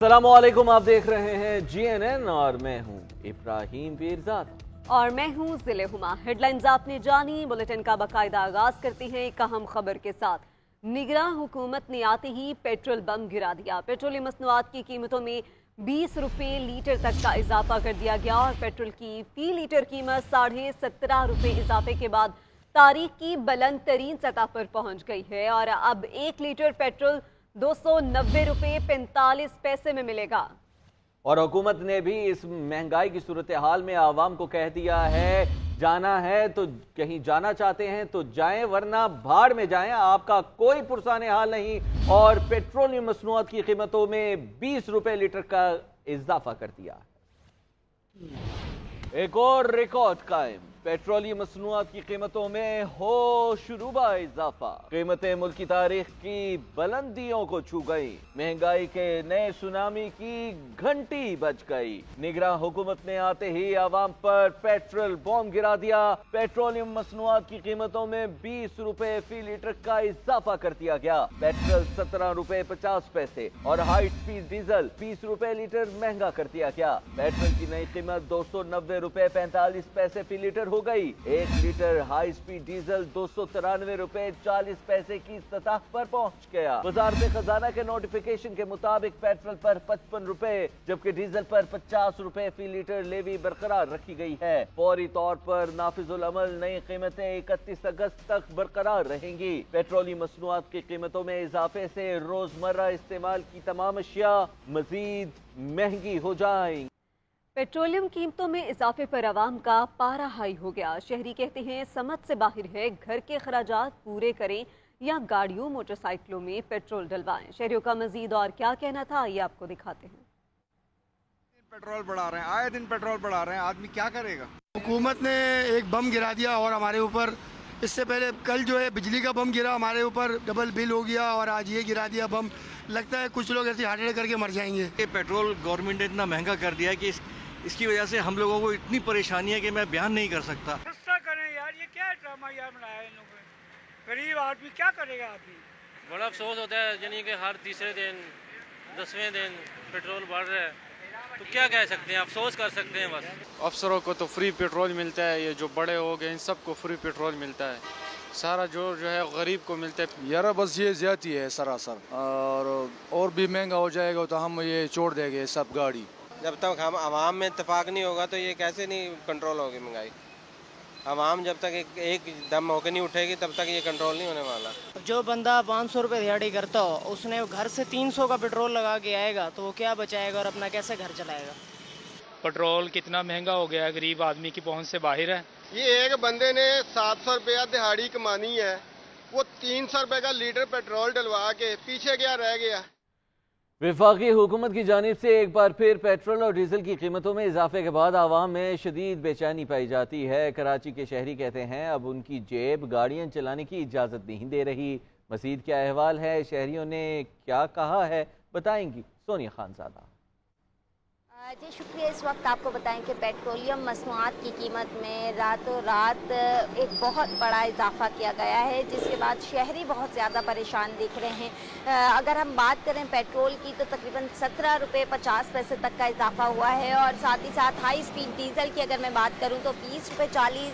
अस्सलाम वालेकुम, आप देख रहे हैं GNN और मैं हूं इब्राहिम पीरजादा और मैं हूं जिले हुमा। हेडलाइंस आपने जानी, बुलेटिन का बाकायदा आगाज करते हैं एक अहम खबर के साथ। निगरां हुकूमत ने आते ही पेट्रोल बम गिरा दिया। पेट्रोलियम मसनूआत की कीमतों में 20 रुपये लीटर तक का इजाफा कर दिया गया और पेट्रोल की फी लीटर कीमत 17.5 रुपये इजाफे के बाद तारीख की बुलंद तरीन सतह पर पहुंच गई है और अब 1 लीटर पेट्रोल 290 रुपये 45 पैसे में मिलेगा। और हुकूमत ने भी इस महंगाई की सूरत हाल में आवाम को कह दिया है, जाना है तो कहीं जाना चाहते हैं तो जाएं, वरना भाड़ में जाएं, आपका कोई पुरसाने हाल नहीं। और पेट्रोलियम मसनूआत की कीमतों में 20 रुपए लीटर का इजाफा कर दिया। एक और रिकॉर्ड कायम, पेट्रोलियम मसनूआत की कीमतों में हो शुरूबा इजाफा। कीमतें मुल्क की तारीख की बुलंदियों को छू गई। महंगाई के नए सुनामी की घंटी बज गई। निगरां हुकूमत ने आते ही आवाम पर पेट्रोल बम गिरा दिया। पेट्रोलियम मसनूआत की कीमतों में 20 रुपए फी लीटर का इजाफा कर दिया गया। पेट्रोल 17 रुपए 50 पैसे और हाई स्पीड डीजल 20 रुपए लीटर महंगा कर दिया गया। पेट्रोल की नई कीमत 290 रुपए 45 पैसे फी लीटर हो गई। 1 लीटर हाई स्पीड डीजल 293 रुपए 40 पैसे की सतह पर पहुंच गया। वजारत खजाना के नोटिफिकेशन के मुताबिक पेट्रोल पर 55 रुपए जबकि डीजल पर 50 रुपए फी लीटर लेवी बरकरार रखी गई है। फौरी तौर पर नाफिजुल अमल नई कीमतें 31 अगस्त तक बरकरार रहेंगी। पेट्रोलियम मसनूआत की कीमतों में इजाफे से रोजमर्रा इस्तेमाल की तमाम अशिया मजीद महंगी हो जाएंगी। पेट्रोलियम कीमतों में इजाफे पर आवाम का पारा हाई हो गया। शहरी कहते हैं समझ से बाहर है, घर के खर्चात पूरे करें या गाड़ियों मोटरसाइकिलों में पेट्रोल डलवाएं। शहरियों का मजीद और क्या कहना था, ये आपको दिखाते हैं। पेट्रोल बढ़ा रहे हैं, आए दिन पेट्रोल बढ़ा रहे हैं, आदमी क्या करेगा। हुकूमत ने एक बम गिरा दिया और हमारे ऊपर इससे पहले कल जो है बिजली का बम गिरा, हमारे ऊपर डबल बिल हो गया और आज ये गिरा दिया बम। लगता है कुछ लोग ऐसे हार्ट अटैक करके मर जाएंगे। ये पेट्रोल गवर्नमेंट ने इतना महंगा कर दिया है कि इसकी वजह से हम लोगों को इतनी परेशानी है कि मैं बयान नहीं कर सकता। सस्ता करें यार, ये क्या ड्रामा यार बनाया इन लोगों ने। गरीब आदमी क्या करेगा आदमी। बड़ा अफसोस होता है, यानी कि हर तीसरे दिन 10वें दिन पेट्रोल बढ़ रहा है, तो क्या कह सकते हैं, अफसोस कर सकते हैं बस। अफसरों को तो फ्री पेट्रोल मिलता है, ये जो बड़े हो गए इन सबको फ्री पेट्रोल मिलता है, सारा जो है गरीब को मिलता है। यार बस ये ज्यादती है सरासर, और भी महंगा हो जाएगा तो हम ये छोड़ देंगे सब गाड़ी। जब तक हम आवाम में इत्तेफाक नहीं होगा तो ये कैसे नहीं कंट्रोल होगी महंगाई। आवाम जब तक एक दम होकर नहीं उठेगी तब तक ये कंट्रोल नहीं होने वाला। जो बंदा 500 रुपये दिहाड़ी करता हो, उसने घर से 300 का पेट्रोल लगा के आएगा तो वो क्या बचाएगा और अपना कैसे घर चलाएगा। पेट्रोल कितना महंगा हो गया है, गरीब आदमी की पहुंच से बाहर है। ये एक बंदे ने 700 रुपया दिहाड़ी कमानी है, वो 300 रुपये का लीटर पेट्रोल डलवा के पीछे क्या रह गया। वफाकी हुकूमत की जानिब से एक बार फिर पेट्रोल और डीजल की कीमतों में इजाफे के बाद आवाम में शदीद बेचैनी पाई जाती है। कराची के शहरी कहते हैं अब उनकी जेब गाड़ियां चलाने की इजाज़त नहीं दे रही। मजीद क्या अहवाल है, शहरियों ने क्या कहा है, बताएंगी सोनिया खानजादा। जी शुक्रिया। इस वक्त आपको बताएं कि पेट्रोलियम मसनूआत की कीमत में रातों रात एक बहुत बड़ा इजाफा किया गया है, जिसके बाद शहरी बहुत ज़्यादा परेशान दिख रहे हैं। अगर हम बात करें पेट्रोल की तो तकरीबन 17 रुपये 50 पैसे तक का इजाफा हुआ है और साथ ही साथ हाई स्पीड डीजल की अगर मैं बात करूं तो 20 रुपये 40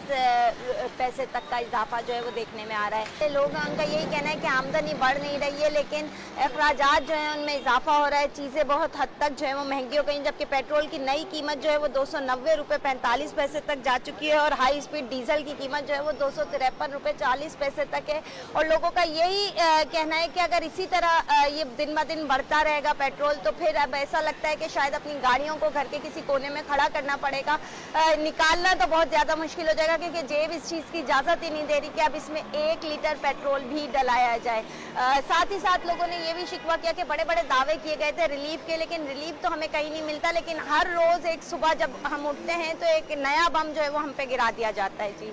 पैसे तक का इजाफा जो है वो देखने में आ रहा है। लोगों का यही कहना है कि आमदनी बढ़ नहीं रही है, लेकिन अखराजात जो है उनमें इजाफा हो रहा है, चीज़ें बहुत हद तक जो है वो महंगी हो गई। जबकि पेट्रोल की नई कीमत जो है वो 290 रुपये 45 पैसे तक जा चुकी है और हाई स्पीड डीजल की कीमत जो है वो 253 रुपये 40 पैसे तक है। और लोगों का यही कहना है कि अगर इसी तरह ये दिन ब दिन बढ़ता रहेगा पेट्रोल तो फिर अब ऐसा लगता है कि शायद अपनी गाड़ियों को घर के किसी कोने में खड़ा करना पड़ेगा। निकालना तो बहुत ज़्यादा मुश्किल हो जाएगा क्योंकि जेब इस चीज़ की इजाज़त ही नहीं दे रही कि अब इसमें 1 लीटर पेट्रोल भी डलाया जाए। साथ ही साथ लोगों ने ये भी शिकवा किया कि बड़े बड़े दावे किए गए थे रिलीफ के, लेकिन रिलीफ तो हमें कहीं नहीं मिलता। लेकिन हर रोज एक सुबह जब हम उठते हैं तो एक नया बम जो है वो हम पे गिरा दिया जाता है। जी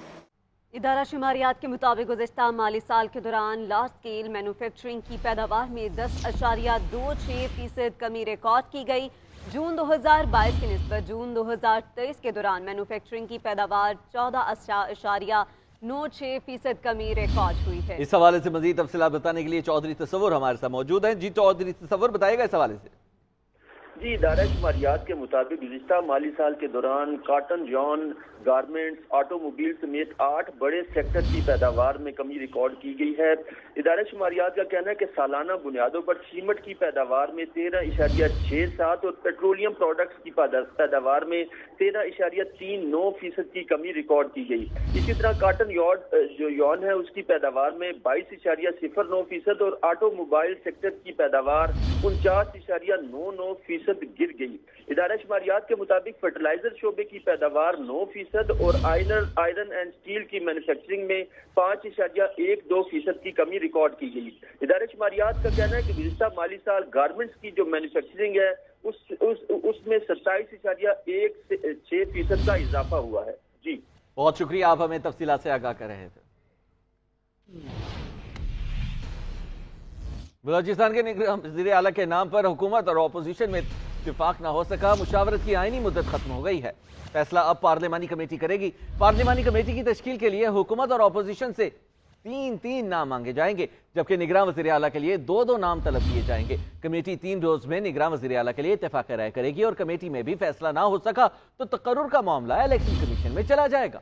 इदारा शुमारियात के मुताबिक गुज़िश्ता माली साल के दौरान लार्ज स्केल मैन्युफैक्चरिंग की पैदावार में 10.26% कमी रिकॉर्ड की गई। जून 2022 की निस्बत जून 2023 के दौरान मैन्युफैक्चरिंग की पैदावार 14.96% कमी रिकॉर्ड हुई है। इस हवाले से मजीद तफसीलात बताने के लिए चौधरी तसव्वुर हमारे साथ मौजूद हैं। जी चौधरी तसव्वुर, बताइएगा इस हवाले से। जी, इदारा शुमारियात के मुताबिक गुज़िश्ता माली साल के दौरान कॉटन, जॉन, गारमेंट्स, ऑटोमोबाइल समेत 8 बड़े सेक्टर की पैदावार में कमी रिकॉर्ड की गई है। इदारा शुमारियात का कहना है कि सालाना बुनियादों पर सीमेंट की पैदावार में 13.67 और पेट्रोलियम प्रोडक्ट्स की पैदावार में 13.39% की कमी रिकॉर्ड की गई। इसी तरह कॉटन जो यॉन है उसकी पैदावार में 22.09% और ऑटोमोबाइल सेक्टर की पैदावार 49.99% गिर गई। इदारा शुमारियात के मुताबिक फर्टिलाइजर शोबे की पैदावार 9% और आयरन एंड स्टील की मैन्युफैक्चरिंग में 5.12% की कमी रिकॉर्ड की गई। इदारा शुमारियात का कहना है कि गुज़िश्ता माली साल गारमेंट्स की जो मैन्युफैक्चरिंग है उसमें 27.16% का इजाफा हुआ है। जी बहुत शुक्रिया, आप हमें तफसीलात से आगाह कर रहे थे। बलोचिस्तान के वज़ीर आला के नाम पर हुकूमत और अपोजिशन में इत्तेफाक न हो सका, मुशावरत की आईनी मुद्दत खत्म हो गई है। फैसला अब पार्लिमानी कमेटी करेगी। पार्लिमानी कमेटी की तश्कील के लिए हुकूमत और अपोजिशन से 3 नाम मांगे जाएंगे, जबकि निगरान वज़ीर आला के लिए 2 नाम तलब किए जाएंगे। कमेटी 3 रोज में निगरान वज़ीर आला के लिए इत्तेफाक राय करेगी और कमेटी में भी फैसला ना हो सका तो तकर्रुर का मामला इलेक्शन कमीशन में चला जाएगा।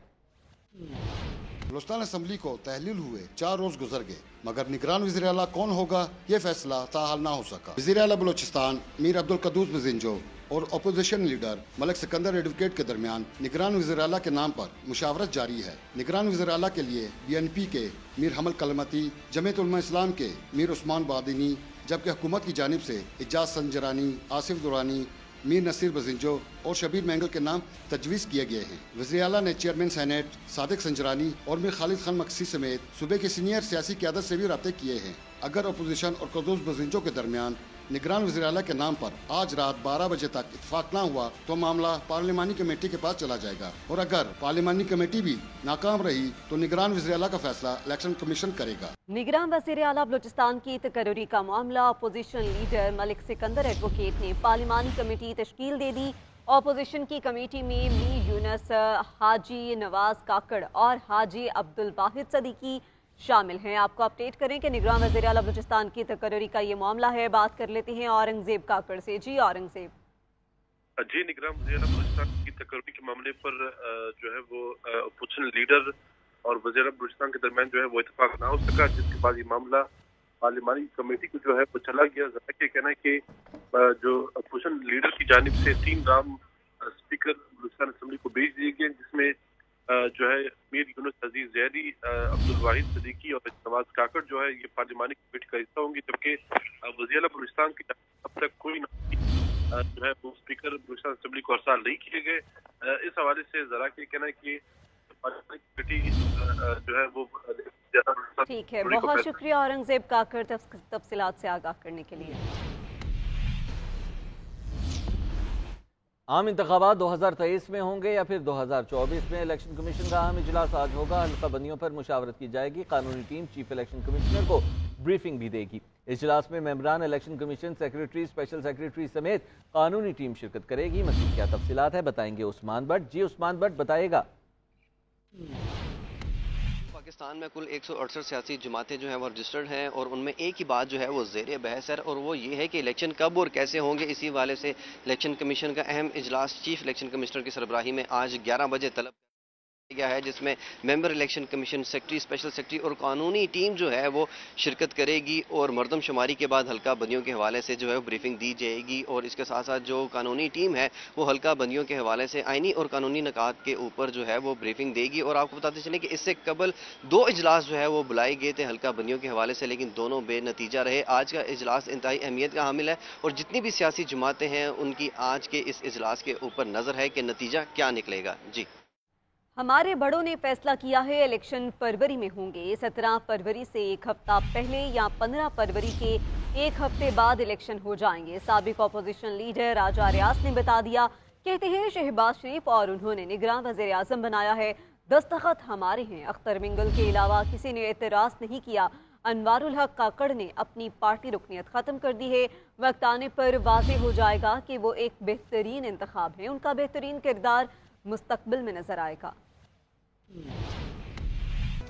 बलूचिस्तान असम्बली को तहलील हुए 4 रोज गुजर गए, मगर निगरान वज़ीर आला कौन होगा ये फैसला ताहाल ना हो सका। वज़ीर आला बलूचिस्तान मीर अब्दुल कद्दूस बज़िंजो और opposition leader Malik Sikandar advocate के दरमियान निगरान वज़ीर आला के नाम पर मुशावरत जारी है। निगरान वज़ीर आला के लिए BNP के मीर हमल कलमती, जमीयत उलमा इस्लाम के मीर उस्मान बादिनी, जबकि हुकूमत की जानिब से इजाज संजरानी, आसिफ दुरानी, मीर नसीर बज़िंजो और शबीर मैंगल के नाम तजवीज़ किए गए हैं। वज़ीर आला ने चेयरमैन सेनेट सादिक संजरानी और मीर खालिद खान मक्सी समेत सूबे की सीनियर सियासी क़यादत से भी राब्ते किए हैं। अगर अपोजिशन और कद्दूस बज़िंजो के दरमियान निगरान वज़ीर आला के नाम पर आज रात 12 बजे तक इत्तेफाक ना हुआ तो मामला पार्लिमानी कमेटी के पास चला जाएगा, और अगर पार्लिमानी कमेटी भी नाकाम रही तो निगरान वज़ीर आला का फैसला इलेक्शन कमीशन करेगा। निगरान वज़ीर आला बलूचिस्तान की तकर्रुरी का मामला opposition leader Malik Sikandar advocate ने पार्लिमानी कमेटी तश्कील दे दी। अपोजिशन की कमेटी में मीर यूनस, हाजी नवाज काकड़ और हाजी अब्दुल वाहिद सदीकी शामिल हैं। आपको अपडेट करें कि निगरान वज़ीर आला बलूचिस्तान की तकर्रुरी का ये मामला है। बात कर लेते हैं औरंगजेब काकड़ से। जी औरंगजेब। जी, निगरान वज़ीर आला बलूचिस्तान की तकर्रुरी के मामले पर जो है वो अपोजिशन लीडर और वज़ीर आला बलूचिस्तान के दरमियान जो है वो इत्तेफाक ना हो सका, जिसके बाद ये मामला पार्लिमानी कमेटी को जो है वो चला गया। ज़रा के कहना है कि जो अपोजिशन लीडर की जानिब से 3 नाम स्पीकर बलूचिस्तान असम्बली को भेज दिए गए, जिसमें जो है मीर यूनुस अजीज ज़ैदी, अब्दुल वाहिद सदीकी और नवाज काकड़ जो है ये पार्लिमानी कमेटी का हिस्सा होंगे, जबकि वज़ीर आला बलूचिस्तान की अब तक कोई जो है वो स्पीकर बलूचिस्तान असम्बली को अरसाल नहीं किए गए। इस हवाले से ज़रा के कहना है कि पार्लिमानी कमेटी जो है वो ठीक है, बहुत शुक्रिया औरंगजेब काकड़ तफसीलात से आगाह करने के लिए। आम इंतखाबात 2023 में होंगे या फिर 2024 में? इलेक्शन कमीशन का अहम इजलास आज होगा। हल्का बंदियों पर मुशावरत की जाएगी। कानूनी टीम चीफ इलेक्शन कमिश्नर को ब्रीफिंग भी देगी। इजलास में मेंबरान election commission, secretary, special secretary समेत कानूनी टीम शिरकत करेगी। मज़ीद क्या तफसीलात है बताएंगे उस्मान भट्ट। जी उस्मान भट्ट बताएगा। पाकिस्तान में कुल 168 सियासी जमातें जो हैं वो रजिस्टर्ड हैं और उनमें एक ही बात जो है वो ज़ेर बहस है, और वो ये है कि इलेक्शन कब और कैसे होंगे। इसी वाले से इलेक्शन कमीशन का अहम इजलास चीफ इलेक्शन कमिश्नर की सरबराही में आज 11 बजे तलब गया है, जिसमें member election commission, secretary, special secretary और कानूनी टीम जो है वो शिरकत करेगी। और मरदमशुमारी के बाद हल्का बंदियों के हवाले से जो है ब्रीफिंग दी जाएगी, और इसके साथ साथ जो कानूनी टीम है वो हल्का बंदियों के हवाले से आईनी और कानूनी निकात के ऊपर जो है वो ब्रीफिंग देगी। और आपको बताते चलें कि इससे कबल 2 इजलास जो है वो बुलाए गए थे हल्का बंदियों के हवाले से, लेकिन दोनों बेनतीजा रहे। आज का इजलास इंतहाई अहमियत का हामिल है और जितनी भी सियासी जमातें हैं उनकी आज के इस इजलास के ऊपर नज़र है कि नतीजा क्या निकलेगा। जी, हमारे बड़ों ने फैसला किया है इलेक्शन फरवरी में होंगे। 17 फरवरी से 1 हफ्ता पहले या 15 फरवरी के 1 हफ्ते बाद इलेक्शन हो जाएंगे। साबिक अपोजिशन लीडर राजा रियाज ने बता दिया। कहते हैं शहबाज शरीफ और उन्होंने निगरान वज़ीर आज़म बनाया है, दस्तखत हमारे हैं। अख्तर मिंगल के अलावा किसी ने एतराज़ नहीं किया। अनवारुल हक काकड़ ने अपनी पार्टी रुकनियत ख़त्म कर दी है। वक्त आने पर वाज़ेह हो जाएगा कि वो एक बेहतरीन इंतखाब है। उनका बेहतरीन किरदार मुस्तकबिल में नजर आएगा।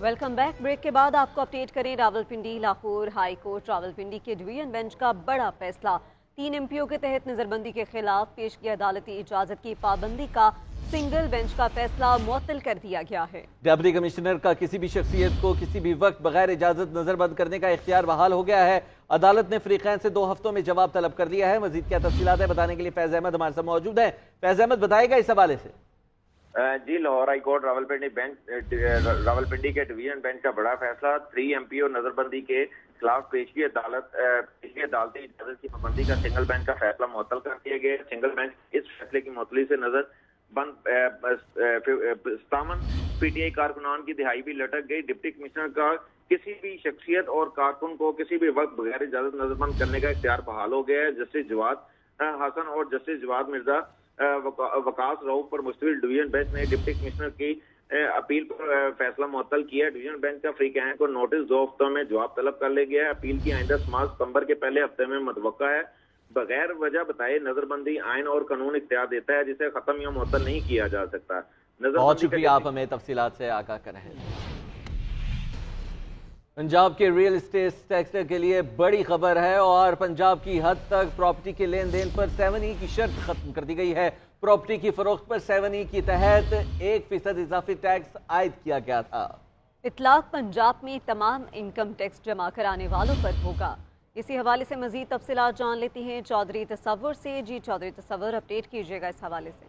Welcome back. ब्रेक के बाद आपको अपडेट करें रावलपिंडी लाहौर हाई कोर्ट रावलपिंडी के डिवीजन बेंच का बड़ा फैसला। 3 एमपीओ के तहत नजरबंदी के खिलाफ पेश की अदालती इजाजत की पाबंदी का सिंगल बेंच का फैसला मुअत्तल कर दिया गया है। डिप्टी कमिश्नर का किसी भी शख्सियत को किसी भी वक्त बगैर इजाजत नजरबंद करने का इख्तियार बहाल हो गया है। अदालत ने फरीकैन से 2 हफ्तों में जवाब तलब कर दिया है। मजीद क्या तफसीलात है बताने के लिए फैज अहमद हमारे साथ मौजूद है। फैज अहमद बताएगा इस हवाले से। जी, लाहौर हाई कोर्ट रावलपिंडी के डिवीजन बेंच का बड़ा फैसला 3 एमपीओ नजरबंदी के खिलाफ पेशगी अदालती इजाजत की पाबंदी का सिंगल बेंच का फैसला मुअत्तल कर दिया गया। सिंगल बेंच इस फैसले की मुअत्तली से नजर बंद 57 पीटीआई कारकुनान की दिहाई भी लटक गई। डिप्टी कमिश्नर का किसी भी शख्सियत और कारकुन को किसी भी वक्त बगैर इजाजत नजरबंद करने का इख्तियार बहाल हो गया है। जस्टिस जवाद हसन और जस्टिस जवाद मिर्जा वकास राव पर मुश्तमिल डिवीजन बेंच ने डिप्टी कमिश्नर की अपील पर फैसला मुअत्तल किया। डिवीजन बेंच का फरीकैन को नोटिस 2 हफ्तों में जवाब तलब कर ले गया है। अपील की आइंदा समाज सितंबर के पहले हफ्ते में मुतवक्का है। बगैर वजह बताए नजरबंदी आइन और कानून इख्तियार देता है जिसे खत्म या मुअत्तल नहीं किया जा सकता। बहुत शुक्रिया, आप हमें तफसीलात से आगाह कर रहे हैं। पंजाब के रियल एस्टेट सेक्टर के लिए बड़ी खबर है और पंजाब की हद तक प्रॉपर्टी के लेन देन पर 7E की शर्त खत्म कर दी गई है। प्रॉपर्टी की फरोख्त पर 7E के तहत 1% इजाफी टैक्स आयद किया गया था। इतलाक पंजाब में तमाम इनकम टैक्स जमा कराने वालों पर होगा। इसी हवाले से मजीद तफसीलात जान लेती हैं चौधरी तसव्वुर से। जी चौधरी तसव्वुर, अपडेट कीजिएगा इस हवाले से।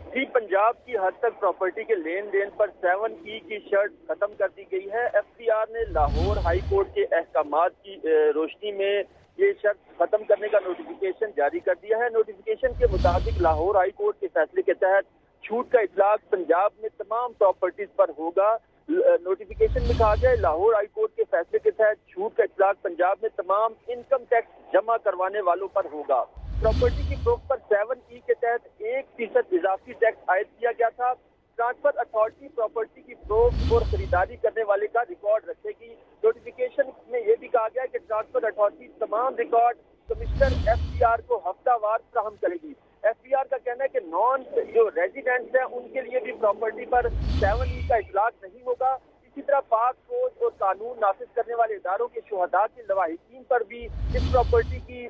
जी, पंजाब की हद तक प्रॉपर्टी के लेन देन पर 7E की शर्त खत्म कर दी गई है। FCR ने लाहौर हाई कोर्ट के अहकामात की रोशनी में ये शर्त खत्म करने का नोटिफिकेशन जारी कर दिया है। नोटिफिकेशन के मुताबिक लाहौर हाई कोर्ट के फैसले के तहत छूट का इतलाक पंजाब में तमाम प्रॉपर्टीज पर होगा। नोटिफिकेशन में कहा गया है लाहौर हाई कोर्ट के फैसले के तहत छूट का इतलाक पंजाब में तमाम इनकम टैक्स जमा करवाने वालों पर होगा। प्रॉपर्टी की फरोख्त पर 7E के तहत 1% इजाफी टैक्स आयद किया गया था। ट्रांसफर अथॉरिटी प्रॉपर्टी की फरोख्त और खरीदारी करने वाले का रिकॉर्ड रखेगी। नोटिफिकेशन में यह भी कहा गया है कि ट्रांसफर अथॉरिटी तमाम रिकॉर्ड कमिश्नर FCR को हफ्तावार फ्राहम करेगी। FCR का कहना है कि नॉन जो रेजिडेंट्स हैं उनके लिए भी प्रॉपर्टी पर 7E का इतलाक नहीं होगा। इसी तरह पाक फौज और कानून नाफिज करने वाले इदारों के शुहदा के लवाहिकीन पर भी इस प्रॉपर्टी की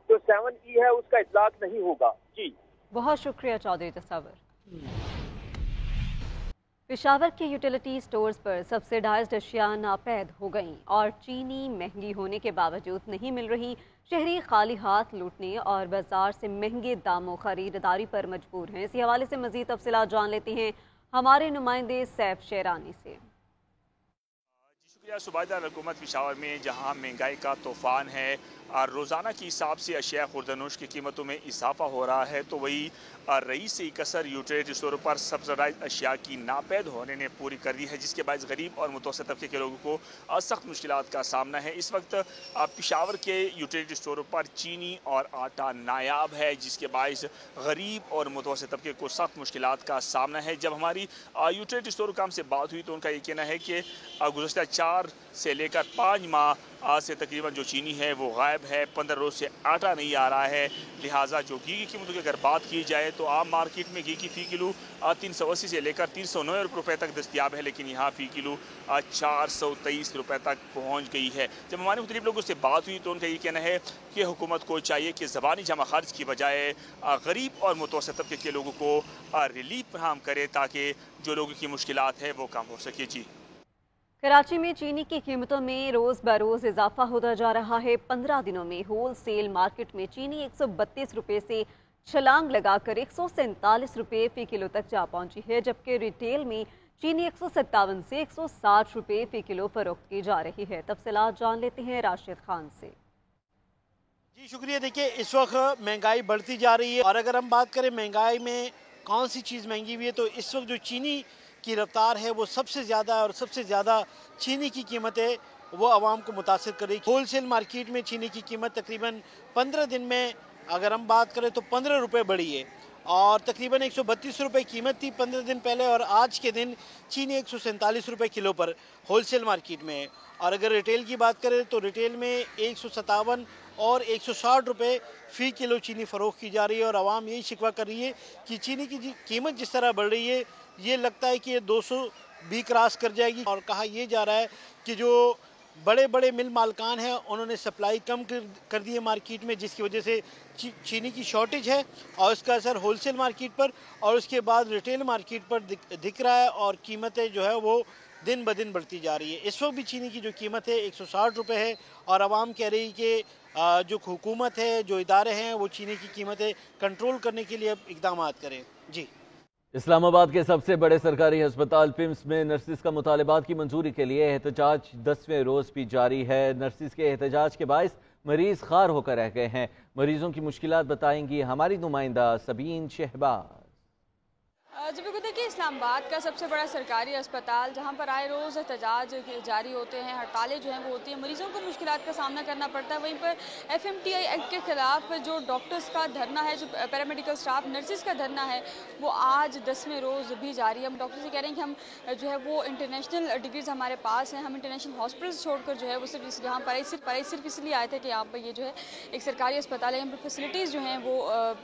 जो 7E है उसका इतलाक नहीं होगा। जी, बहुत शुक्रिया चौधरी तसव्वुर। पेशावर के यूटिलिटी स्टोर्स पर सब्सिडाइज्ड अशिया नापैद हो गईं और चीनी महंगी होने के बावजूद नहीं मिल रही। शहरी खाली हाथ लूटने और बाजार से महंगे दामों खरीदारी पर मजबूर हैं। इसी हवाले से मजीद तफसीलात जान लेते हैं हमारे नुमाइंदे सैफ शेरानी से। शुक्रिया। सूबादार हुकूमत पेशावर में जहां महंगाई का तूफान है और रोज़ाना के हिसाब से अशिया खुर्दनोश की कीमतों में इजाफा हो रहा है, तो वही रईस से कसर यूटिलिटी स्टोरों पर सब्सिडाइज अशिया की नापैद होने ने पूरी कर दी है, जिसके बायस गरीब और मुतवस्सित तबके के लोगों को सख्त मुश्किलात का सामना है। इस वक्त पेशावर के यूटिलिटी स्टोरों पर चीनी और आटा नायाब है, जिसके बायस गरीब और मुतवस्सित तबके को सख्त मुश्किलात का सामना है। जब हमारी यूटिलिटी स्टोर काम से बात हुई तो उनका ये कहना है कि गुज़श्ता 4 से लेकर 5 माह से तकरीबन जो चीनी है वो गायब है। 15 रोज़ से आटा नहीं आ रहा है। लिहाजा जो घी की कीमतों की अगर बात की जाए तो आम मार्केट में घी की फ़ी किलो 380 से लेकर 309 रुपये तक दस्तियाब है, लेकिन यहाँ फ़ी किलो 423 रुपये तक पहुँच गई है। जब हमारे मुख्तलिफ लोगों से बात हुई तो उनका ये कहना है कि हुकूमत को चाहिए कि ज़बानी जमा खर्च की बजाय गरीब और मुतवस्सित तबके के लोगों को रिलीफ फराहम करे ताकि जो लोगों की मुश्किलात है वो कम हो सके। जी, कराची में चीनी की कीमतों में रोज बरोज इजाफा होता जा रहा है। 15 दिनों में होल सेल मार्केट में चीनी 132 रुपये से छलांग लगाकर 147 रुपये फी किलो तक जा पहुंची है, जबकि रिटेल में चीनी 157 से 160 रुपये फी किलो फरोख्त की जा रही है। तफसीलात जान लेते हैं राशिद खान से। जी शुक्रिया। देखिए, इस वक्त महंगाई बढ़ती जा रही है और अगर हम बात करें महंगाई में कौन सी चीज़ महंगी हुई है तो इस वक्त जो चीनी की रफ्तार है वो सबसे ज़्यादा और सबसे ज़्यादा चीनी की कीमतें वो आवाम को मुतासिर करेगी। होल सेल मार्केट में चीनी की कीमत तकरीबन 15 दिन में अगर हम बात करें तो 15 रुपये बढ़ी है और तकरीबन 132 रुपये कीमत थी 15 दिन पहले और आज के दिन चीनी 147 रुपये किलो पर होल सेल मार्केट में है। और अगर रिटेल की बात करें तो रिटेल में 157 और 160 रुपये फ़ी किलो चीनी फ़रोख्त की जा रही है और आवाम यही शिकवा कर रही है कि चीनी की कीमत जिस तरह बढ़ रही है ये लगता है कि ये 200 भी क्रॉस कर जाएगी। और कहा यह जा रहा है कि जो बड़े बड़े मिल मालकान हैं उन्होंने सप्लाई कम कर दी है मार्केट में, जिसकी वजह से चीनी की शॉर्टेज है और उसका असर होलसेल मार्केट पर और उसके बाद रिटेल मार्केट पर दिख रहा है और कीमतें जो है वो दिन ब दिन बढ़ती जा रही है। इस वक्त भी चीनी की जो कीमत है 160 रुपये है और आवाम कह रही कि जो हुकूमत है, जो इदारे हैं, वो चीनी की कीमतें कंट्रोल करने के लिए अब इकदाम करें। जी। इस्लामाबाद के सबसे बड़े सरकारी अस्पताल पिम्स में नर्सिस का मुतालबात की मंजूरी के लिए एहतजाज 10वें रोज़ भी जारी है। नर्सिस के एहतजाज के बायस मरीज खार होकर रह गए हैं। मरीजों की मुश्किलात बताएंगी हमारी नुमाइंदा सबीन शहबाज। जी बिल्कुल, देखिए इस्लामाबाद का सबसे बड़ा सरकारी अस्पताल जहां पर आए रोज़ एहतजाज जारी होते हैं, हड़तालें जो हैं वो होती हैं, मरीजों को मुश्किलात का सामना करना पड़ता है। वहीं पर FMTI एक्ट के खिलाफ जो डॉक्टर्स का धरना है, जो पैरामेडिकल स्टाफ नर्सिस का धरना है, वो आज 10वें रोज़ भी जारी है। हम डॉक्टर से कह रहे हैं कि हम जो है वो इंटरनेशनल डिग्रीज़ हमारे पास हैं, हम इंटरनेशनल हॉस्पिटल्स छोड़कर जो है वो सिर्फ यहाँ पर सिर्फ इसलिए आए थे कि यहाँ पर ये जो है एक सरकारी अस्पताल है, यहाँ पर फैसिलिटीज़ जो हैं वो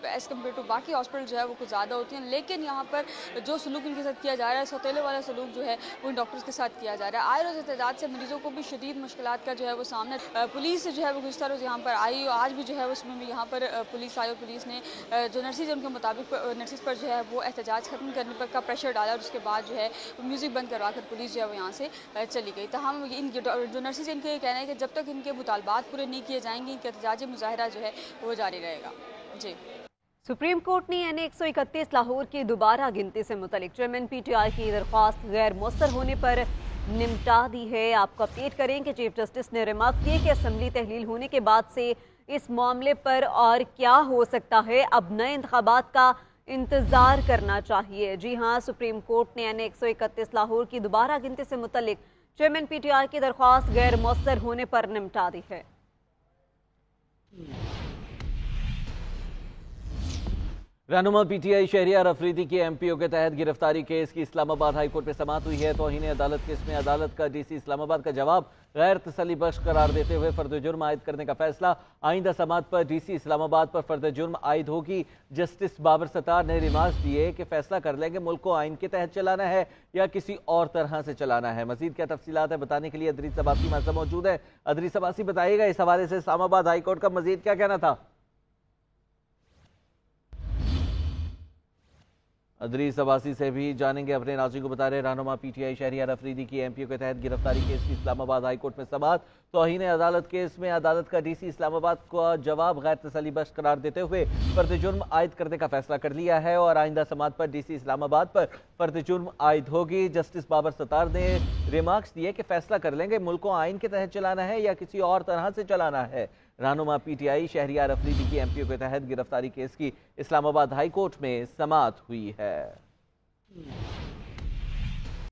एज़ कम्पेयर टू बाकी हॉस्पिटल जो है वो कुछ ज़्यादा होती हैं, लेकिन यहाँ पर जो सलूक इनके साथ किया जा रहा है, सौतेले वाला सलूक जो है वो इन डॉक्टर्स के साथ किया जा रहा है। आए रोज़ एहतजाज से मरीजों को भी शदीद मुश्किलात का जो है वो सामना, पुलिस जो है वो गुज़श्ता रोज़ यहाँ पर आई और आज भी जो है उसमें भी यहाँ पर पुलिस आई और पुलिस ने जो नर्सिस है उनके मुताबिक नर्सिस पर जो है वो एहतजाज खत्म करने पर का प्रेशर डाला और उसके बाद जो है म्यूज़िक बंद करवा कर पुलिस जो है वो यहाँ से चली गई। तो हम इनके जो नर्सिस इनके कहना है कि जब तक इनके मुतालबात पूरे नहीं किए जाएंगे इनका एहतजाजी मुजाहरा जो है वो जारी रहेगा। जी। सुप्रीम कोर्ट ने NA 131 लाहौर की दोबारा गिनती से मुतलिक चेयरमैन PTI की दरख्वास्त गैर मौसर होने पर निमटा दी है। आपको अपडेट करें कि चीफ जस्टिस ने रिमार्क किए कि असम्बली तहलील होने के बाद से इस मामले पर और क्या हो सकता है, अब नए इंतखाबात का इंतजार करना चाहिए। जी हाँ, सुप्रीम कोर्ट ने NA 131 लाहौर की दोबारा गिनती से मुतलिक चेयरमैन PTI की दरख्वास्त गैर मौसर होने पर निमटा दी है। रहनुमा PTI शहरियार अफरीदी की MPO के तहत गिरफ्तारी केस की इस्लामाबाद हाई कोर्ट में समाअत हुई है। तौहीन अदालत केस में अदालत का DC इस्लामाबाद का जवाब गैर तसल्ली बख्श करार देते हुए फर्द जुर्म आयद करने का फैसला आइंदा समाअत पर DC इस्लामाबाद पर फर्द जुर्म आयद होगी। जस्टिस बाबर सत्तार ने रिमार्क्स दिए कि फैसला कर लेंगे मुल्क को आइन के तहत चलाना है या किसी और तरह से चलाना है। मजीद क्या तफसीलात है बताने के लिए अदरीस अब्बासी हमारे साथ मौजूद है। अदरीस अब्बासी, बताइएगा इस हवाले से इस्लामाबाद हाई कोर्ट का मजीद क्या कहना था? अदरीस अब्बासी से भी जानेंगे। अपने नाज़रीन को बता रहे रहनुमा PTI शहरियार अफरीदी की MPO के तहत गिरफ्तारी केस की इस्लामाबाद हाई कोर्ट में समाअत। तौहीन अदालत केस में अदालत का DC इस्लामाबाद का जवाब गैर तसल्ली बख्श करार देते हुए फर्द जुर्म आयद करने का फैसला कर लिया है और आइंदा समाअत पर DC इस्लामाबाद पर फर्द जुर्म आयद होगी। जस्टिस बाबर सत्तार ने रिमार्क्स दिए कि फैसला कर लेंगे मुल्क को आइन के तहत चलाना है या किसी और तरह से चलाना है। रहनुमा PTI शहरियार अफरीदी की MPO के तहत गिरफ्तारी केस की इस्लामाबाद हाई कोर्ट में समाअत हुई है।